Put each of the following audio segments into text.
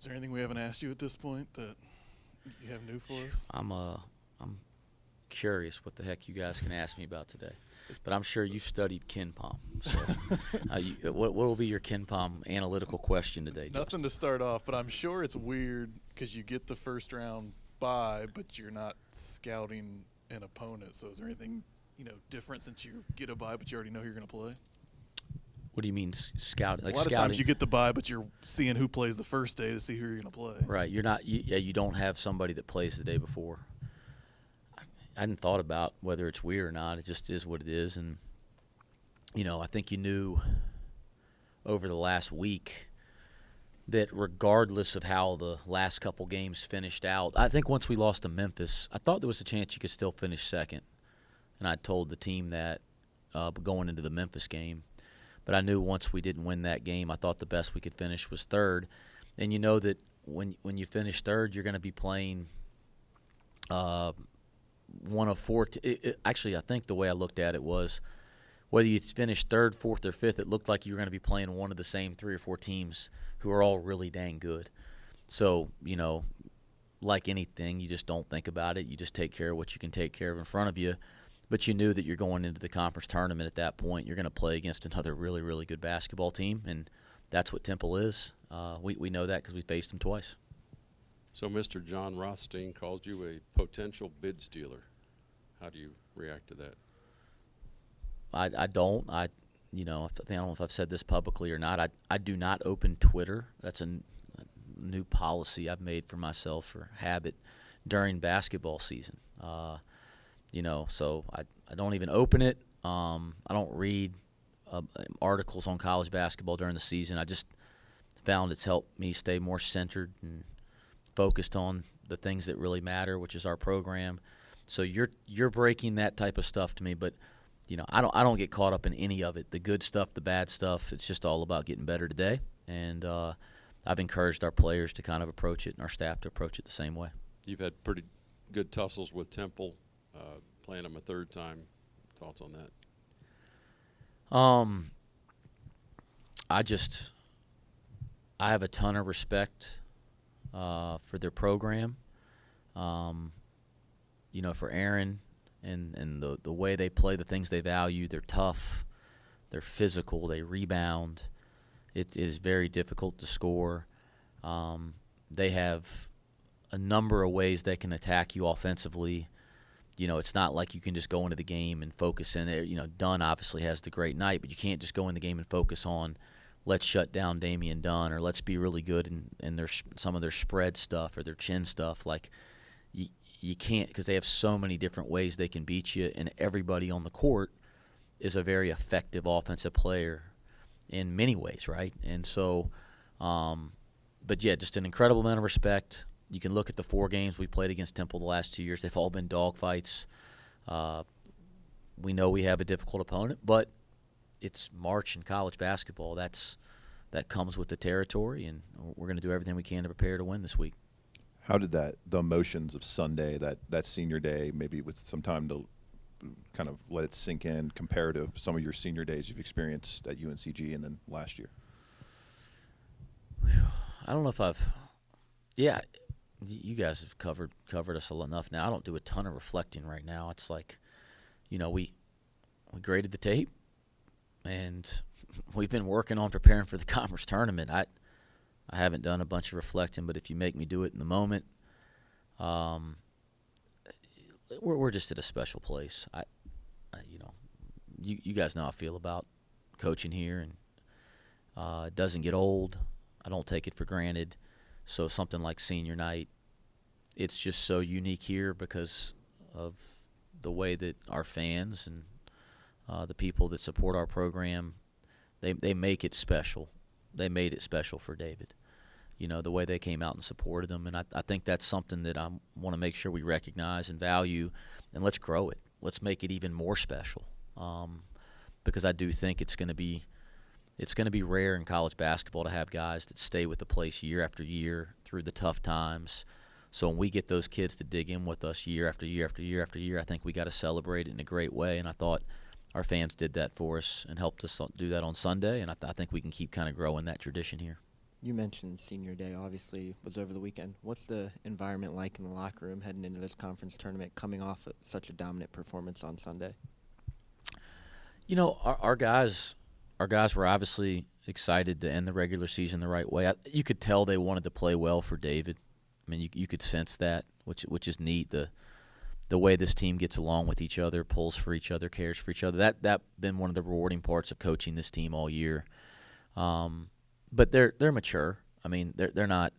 there anything we haven't asked you at this point that you have new for us? I'm curious what the heck you guys can ask me about today. But I'm sure you've studied KenPom. So what will be your KenPom analytical question today, Justin? Nothing to start off, but I'm sure it's weird because you get the first round bye, but you're not scouting an opponent. So is there anything different since you get a bye, but you already know who you're going to play? What do you mean scouting? Like a lot scouting? of times you get the bye, but you're seeing who plays the first day to see who you're going to play. Right. You're not. You don't have somebody that plays the day before. I hadn't thought about whether it's weird or not. It just is what it is. And, I think you knew over the last week that regardless of how the last couple games finished out, I think once we lost to Memphis, I thought there was a chance you could still finish second. And I told the team that going into the Memphis game. But I knew once we didn't win that game, I thought the best we could finish was third. And you know that when you finish third, you're going to be playing one of four. Actually, I think the way I looked at it was whether you finished third, fourth, or fifth, it looked like you were going to be playing one of the same 3 or 4 teams who are all really dang good. So, like anything, you just don't think about it. You just take care of what you can take care of in front of you. But you knew that you're going into the conference tournament at that point. You're going to play against another really, really good basketball team, and that's what Temple is. We know that because we faced them twice. So Mr. John Rothstein called you a potential bid stealer. How do you react to that? I don't. I don't know if I've said this publicly or not. I do not open Twitter. That's a new policy I've made for myself for habit during basketball season. So I don't even open it. I don't read articles on college basketball during the season. I just found it's helped me stay more centered and focused on the things that really matter, which is our program. So you're breaking that type of stuff to me, but I don't get caught up in any of it. The good stuff, the bad stuff. It's just all about getting better today. And I've encouraged our players to kind of approach it and our staff to approach it the same way. You've had pretty good tussles with Temple, playing them a third time. Thoughts on that? I have a ton of respect for their program, for Aaron and the way they play, the things they value. They're tough, they're physical, they rebound. It is very difficult to score. They have a number of ways they can attack you offensively. It's not like you can just go into the game and focus in it. Dunn obviously has the great night, but you can't just go in the game and focus on let's shut down Damian Dunn or let's be really good in some of their spread stuff or their chin stuff. Like you can't, because they have so many different ways they can beat you, and everybody on the court is a very effective offensive player in many ways, right? And so, but yeah, just an incredible amount of respect. You can look at the 4 games we played against Temple the last 2 years. They've all been dogfights. We know we have a difficult opponent, but it's March in college basketball. That comes with the territory, and we're going to do everything we can to prepare to win this week. How did the emotions of Sunday, that senior day, maybe with some time to kind of let it sink in, compare to some of your senior days you've experienced at UNCG and then last year? I don't know if yeah, you guys have covered us enough now. I don't do a ton of reflecting right now. It's like, we graded the tape, and we've been working on preparing for the conference tournament. I haven't done a bunch of reflecting, but if you make me do it in the moment, we're just at a special place. You guys know how I feel about coaching here, and it doesn't get old. I don't take it for granted. So something like senior night, it's just so unique here because of the way that our fans and the people that support our program, they make it special. They made it special for David. The way they came out and supported him. And I think that's something that I want to make sure we recognize and value, and let's grow it. Let's make it even more special because I do think it's going to be rare in college basketball to have guys that stay with the place year after year through the tough times. So when we get those kids to dig in with us year after year after year after year, I think we got to celebrate it in a great way. And I thought our fans did that for us and helped us do that on Sunday. And I think we can keep kind of growing that tradition here. You mentioned senior day, obviously, was over the weekend. What's the environment like in the locker room heading into this conference tournament, coming off such a dominant performance on Sunday? You know, our guys were obviously excited to end the regular season the right way. You could tell they wanted to play well for David. I mean, you could sense that, which is neat. The way this team gets along with each other, pulls for each other, cares for each other. That been one of the rewarding parts of coaching this team all year. But they're mature. I mean, they're not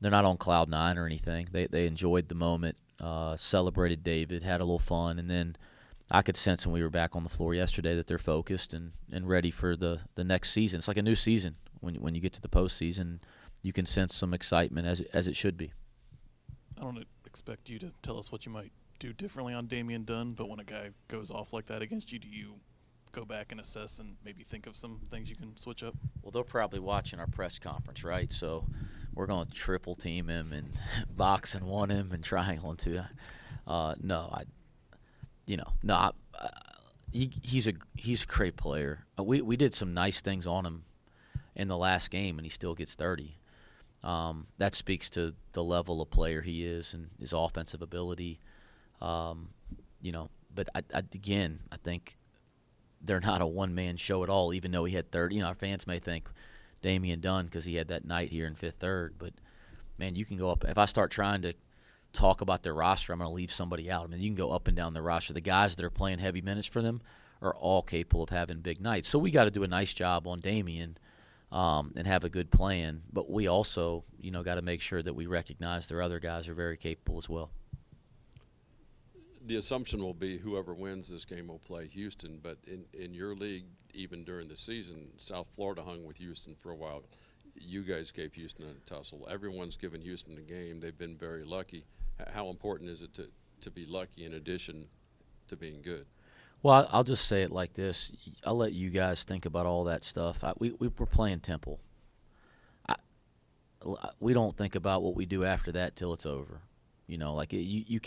on cloud nine or anything. They enjoyed the moment, celebrated David, had a little fun, and then I could sense when we were back on the floor yesterday that they're focused and ready for the next season. It's like a new season when you get to the postseason. You can sense some excitement as it should be. I don't expect you to tell us what you might do differently on Damian Dunn, but when a guy goes off like that against you, do you go back and assess and maybe think of some things you can switch up? Well, they're probably watching our press conference, right? So we're going to triple team him and box and one him and triangle him too. He's a great player. We did some nice things on him in the last game, and he still gets 30. That speaks to the level of player he is and his offensive ability. But I think they're not a one-man show at all, even though he had 30. Our fans may think Damian Dunn because he had that night here in Fifth Third. But, man, you can go up. If I start trying to talk about their roster, I'm going to leave somebody out. I mean, you can go up and down the roster. The guys that are playing heavy minutes for them are all capable of having big nights. So we got to do a nice job on Damian and have a good plan. But we also, got to make sure that we recognize their other guys are very capable as well. The assumption will be whoever wins this game will play Houston, but in your league, even during the season, South Florida hung with Houston for a while. You guys gave Houston a tussle. Everyone's given Houston a game. They've been very lucky. How important is it to be lucky in addition to being good? Well, I'll just say it like this. I'll let you guys think about all that stuff. We were playing Temple. We don't think about what we do after that till it's over. You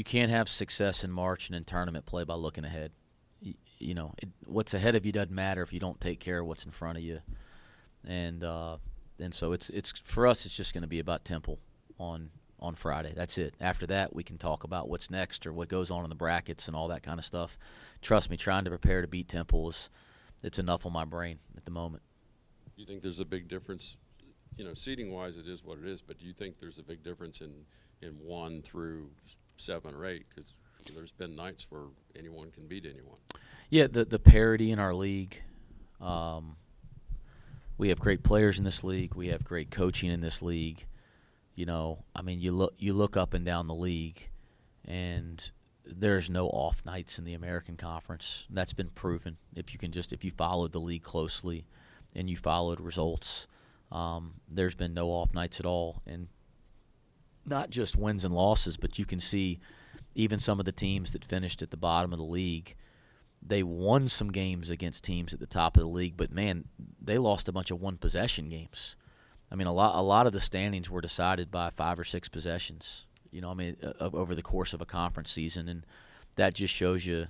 can't have success in March and in tournament play by looking ahead. What's ahead of you doesn't matter if you don't take care of what's in front of you. And so it's for us. It's just going to be about Temple on Friday. That's it. After that, we can talk about what's next or what goes on in the brackets and all that kind of stuff. Trust me, trying to prepare to beat Temple it's enough on my brain at the moment. Do you think there's a big difference? Seating wise, it is what it is. But do you think there's a big difference in 1 through 7 or 8? Because there's been nights where anyone can beat anyone. Yeah, the parity in our league. We have great players in this league. We have great coaching in this league. You look up and down the league, and there's no off nights in the American Conference. That's been proven. If you followed the league closely, and you followed results, there's been no off nights at all, and not just wins and losses, but you can see even some of the teams that finished at the bottom of the league. They won some games against teams at the top of the league, but, man, they lost a bunch of one-possession games. I mean, a lot of the standings were decided by 5 or 6 possessions, over the course of a conference season, and that just shows you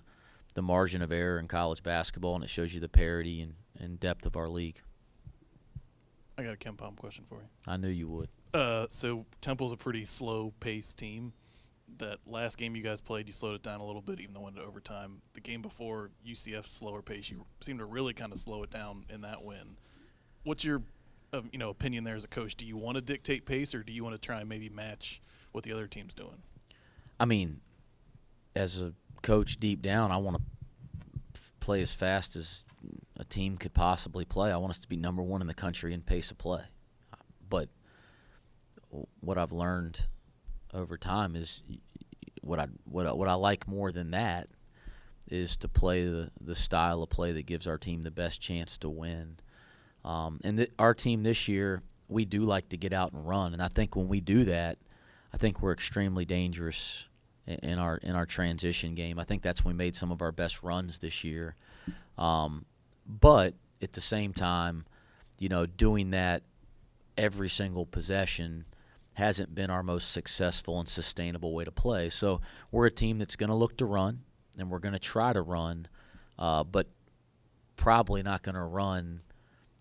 the margin of error in college basketball, and it shows you the parity and depth of our league. I got a Ken Palm question for you. I knew you would. So Temple's a pretty slow-paced team. That last game you guys played, you slowed it down a little bit, even though it went to overtime. The game before, UCF's slower pace, you seem to really kind of slow it down in that win. What's your opinion there as a coach? Do you want to dictate pace, or do you want to try and maybe match what the other team's doing? I mean, as a coach deep down, I want to play as fast as a team could possibly play. I want us to be number 1 in the country in pace of play. But what I've learned over time is what I like more than that is to play the style of play that gives our team the best chance to win. Our team this year, we do like to get out and run, and I think when we do that, I think we're extremely dangerous in our transition game. I think that's when we made some of our best runs this year. But at the same time, doing that every single possession hasn't been our most successful and sustainable way to play. So we're a team that's going to look to run, and we're going to try to run, but probably not going to run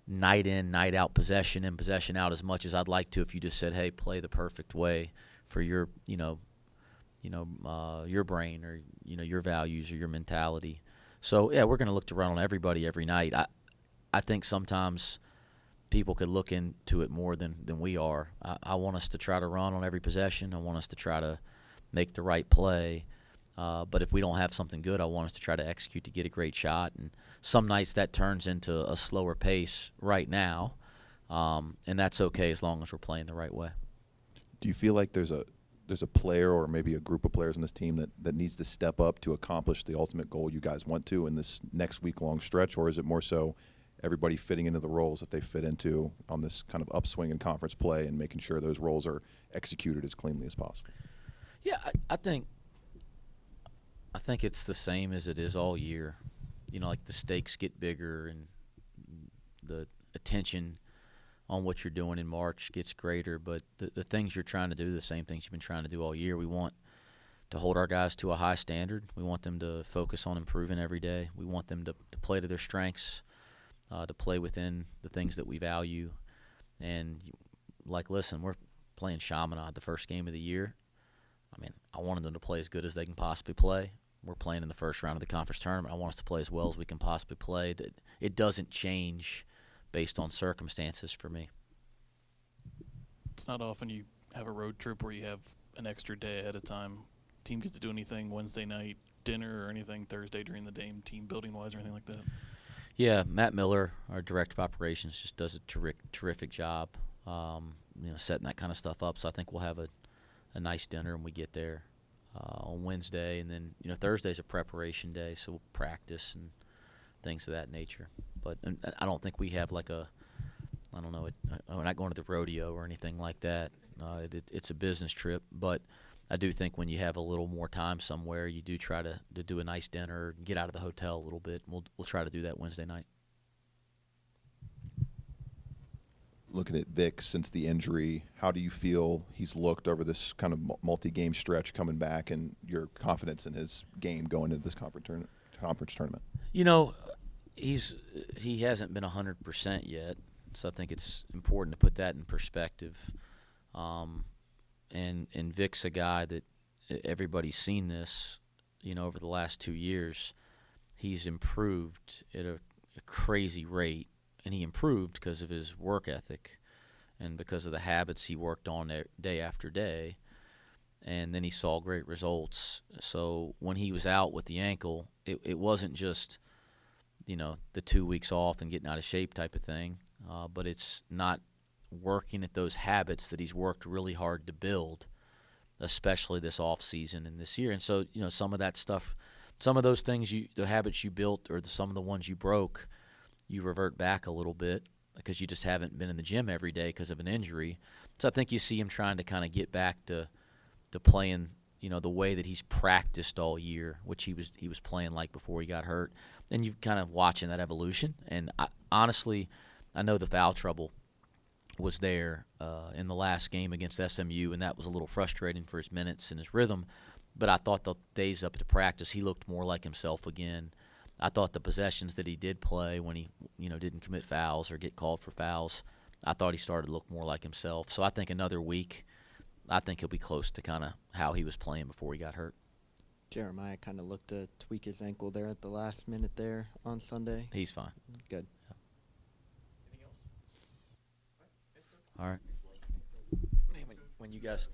night in, night out possession in, possession out as much as I'd like to if you just said, hey, play the perfect way for your, your brain or, your values or your mentality. So, yeah, we're going to look to run on everybody every night. I think sometimes people could look into it more than we are. I want us to try to run on every possession. I want us to try to make the right play. But if we don't have something good, I want us to try to execute to get a great shot. And some nights that turns into a slower pace right now, and that's okay as long as we're playing the right way. Do you feel like there's a player or maybe a group of players on this team that needs to step up to accomplish the ultimate goal you guys want to in this next week-long stretch, or is it more so everybody fitting into the roles that they fit into on this kind of upswing in conference play and making sure those roles are executed as cleanly as possible? Yeah, I think it's the same as it is all year. Like the stakes get bigger and the attention on what you're doing in March gets greater, but the things you're trying to do, the same things you've been trying to do all year. We want to hold our guys to a high standard. We want them to focus on improving every day. We want them to play to their strengths, to play within the things that we value. And, listen, we're playing Chaminade the first game of the year. I mean, I wanted them to play as good as they can possibly play. We're playing in the first round of the conference tournament. I want us to play as well as we can possibly play. It doesn't change based on circumstances for me. It's not often you have a road trip where you have an extra day ahead of time. Team gets to do anything Wednesday night, dinner or anything Thursday during the day, team building wise or anything like that? Yeah, Matt Miller, our director of operations, just does a terrific job, setting that kind of stuff up. So I think we'll have a nice dinner when we get there on Wednesday, and then Thursday's a preparation day, so we'll practice and things of that nature. But I don't think we have we're not going to the rodeo or anything like that. It's a business trip, but I do think when you have a little more time somewhere, you do try to do a nice dinner, get out of the hotel a little bit. We'll try to do that Wednesday night. Looking at Vic since the injury, how do you feel he's looked over this kind of multi-game stretch coming back, and your confidence in his game going into this conference tournament? He hasn't been 100% yet, so I think it's important to put that in perspective. And Vic's a guy that everybody's seen this, over the last 2 years. He's improved at a crazy rate, and he improved because of his work ethic and because of the habits he worked on day after day, and then he saw great results. So when he was out with the ankle, it wasn't just, the 2 weeks off and getting out of shape type of thing, but it's not working at those habits that he's worked really hard to build, especially this off season and this year. And so, some of that stuff, some of those things, the habits you built or some of the ones you broke, you revert back a little bit because you just haven't been in the gym every day because of an injury. So I think you see him trying to kind of get back to playing, the way that he's practiced all year, which he was playing like before he got hurt. And you're kind of watching that evolution. And honestly, I know the foul trouble was there in the last game against SMU, and that was a little frustrating for his minutes and his rhythm. But I thought the days up to practice, he looked more like himself again. I thought the possessions that he did play when he, didn't commit fouls or get called for fouls, I thought he started to look more like himself. So I think another week, I think he'll be close to kind of how he was playing before he got hurt. Jeremiah kind of looked to tweak his ankle there at the last minute there on Sunday. He's fine. Good. All right. When you guys